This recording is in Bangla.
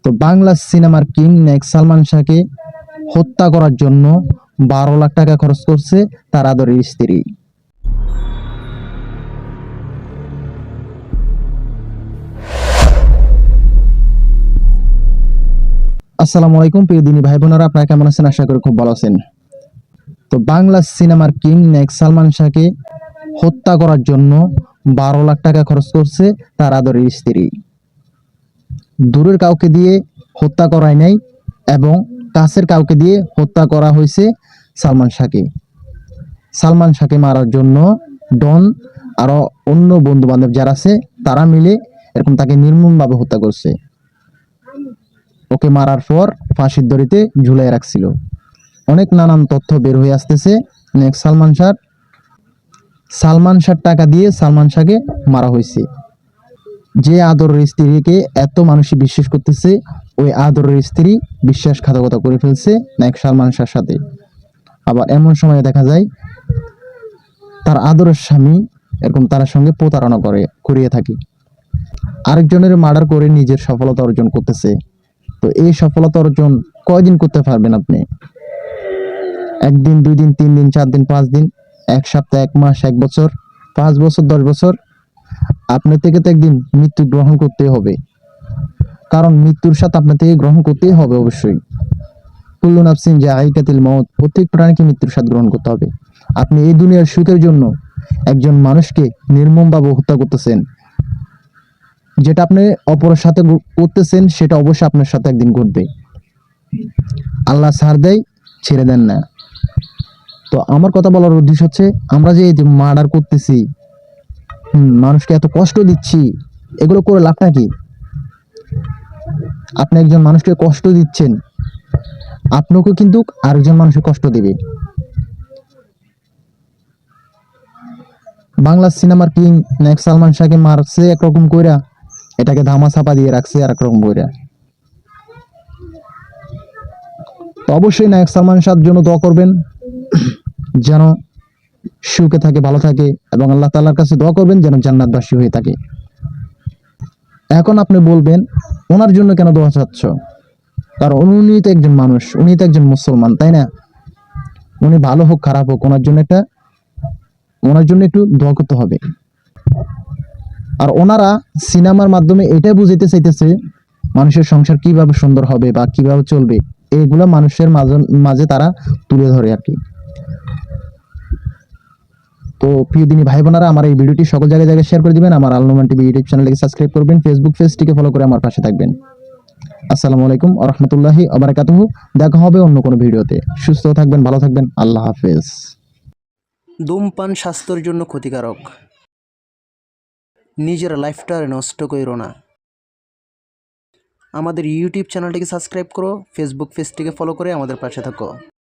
তো বাংলা সিনেমার কিং নেক্সট সালমান শাহকে হত্যা করার জন্য 12 লাখ টাকা খরচ করছে তার আদরের স্ত্রী। আসসালামু আলাইকুম প্রিয় দিনী ভাই বোনেরা, আপনারা কেমন আছেন? আশা করি খুব ভালো আছেন। তো বাংলা সিনেমার কিং নেক্সট সালমান শাহকে হত্যা করার জন্য 12 লাখ টাকা খরচ করছে তার আদরের স্ত্রী। দূরের কাউকে দিয়ে হত্যা করায় নাই এবং কাছের কাউকে দিয়ে হত্যা করা হয়েছে সালমান শাহকে। সালমান শাহকে মারার জন্য ডন আরো অন্য বন্ধু বান্ধব যারা আছে তারা মিলে এরকম তাকে নির্মমভাবে হত্যা করছে। ওকে মারার পর ফাঁসির দড়িতে ঝুলিয়ে রাখছিল। অনেক নানান তথ্য বের হয়ে আসতেছে। নেক্সট সালমান শাহর টাকা দিয়ে সালমান শাহকে মারা হয়েছে। যে আদরের স্ত্রীকে এত মানুষই বিশ্বাস করতেছে, ওই আদরের স্ত্রী বিশ্বাসঘাতকতা করে ফেলছে নেক্সট সালমান শাহর সাথে। আবার এমন সময় দেখা যায় তার আদরের স্বামী এরকম তার সঙ্গে প্রতারণা করিয়ে থাকে, আরেকজনের মার্ডার করে নিজের সফলতা অর্জন করতেছে। তো এই সফলতা অর্জন কয়দিন করতে পারবেন আপনি? একদিন, 2 দিন, 3 দিন, 4 দিন, 5 দিন, এক সপ্তাহ, 1 মাস, 1 বছর, 5 বছর, 10 বছর? আপনার থেকে তো একদিন মৃত্যু গ্রহণ করতে হবে, কারণ মৃত্যুর সাথে আপনার থেকে গ্রহণ করতেই হবে অবশ্যই। কুল্লু নাফসিন যায়িকাতুল মউত, প্রত্যেক প্রাণীকে মৃত্যুর স্বাদ গ্রহণ করতে হবে। আপনি এই দুনিয়ার সুখের জন্য একজন মানুষকে নির্মমভাবে হত্যা করতেছেন। যেটা আপনি অপরের সাথে করতেছেন সেটা অবশ্যই আপনার সাথে একদিন ঘটবে। আল্লাহ ছাড় দেয়, ছেড়ে দেন না। তো আমার কথা বলার উদ্দেশ্য হচ্ছে, আমরা যে এই যে মার্ডার করতেছি, মানুষকে এত কষ্ট দিচ্ছি, এগুলো করে লাভটা কি? আপনি একজন মানুষকে কষ্ট দিচ্ছেন, আপনাকেও কিন্তু আরেকজন মানুষকে কষ্ট দিবে। বাংলা সিনেমার কিং নেক্সট সালমান শাহকে মারছে একরকম কইরা, এটাকে ধামা চাপা দিয়ে রাখছে আর একরকম কইরা। তো অবশ্যই নেক্সট সালমান শাহর জন্য দোয়া করবেন যেন সুখে থাকে, ভালো থাকে, এবং আল্লাহ তাআলার কাছে দোয়া করবেন যেন জান্নাতবাসী হয়ে থাকে। এখন আপনি বলবেন, ওনার জন্য কেন দোয়া চাচ্ছ? কারণ উনি তো একজন মানুষ, উনি তো একজন মুসলমান, তাই না? উনি ভালো হোক খারাপ হোক, ওনার জন্য একটু দোয়া করতে হবে। আর ওনারা সিনেমার মাধ্যমে এটাই বুঝাইতে চাইতেছে মানুষের সংসার কিভাবে সুন্দর হবে বা কিভাবে চলবে, এগুলা মানুষের মাঝে তারা তুলে ধরে আর কি। তো প্রিয় দিনী ভাই বোনেরা, আমার এই ভিডিওটি সকল জায়গায় শেয়ার করে দিবেন। আমার আল নোমান টিভি ইউটিউব চ্যানেলটিকে সাবস্ক্রাইব করবেন, ফেসবুক পেজটিকে ফলো করে আমার পাশে থাকবেন। আসসালামু আলাইকুম ওয়া রাহমাতুল্লাহি ওয়া বারাকাতুহু। দেখা হবে অন্য কোনো ভিডিওতে। সুস্থ থাকবেন, ভালো থাকবেন, আল্লাহ হাফেজ। ধূমপান স্বাস্থ্যের জন্য ক্ষতিকারক। নিজের লাইফটা নষ্ট কইরো না। আমাদের ইউটিউব চ্যানেলটিকে সাবস্ক্রাইব করো, ফেসবুক পেজটিকে ফলো করে আমাদের পাশে থাকো।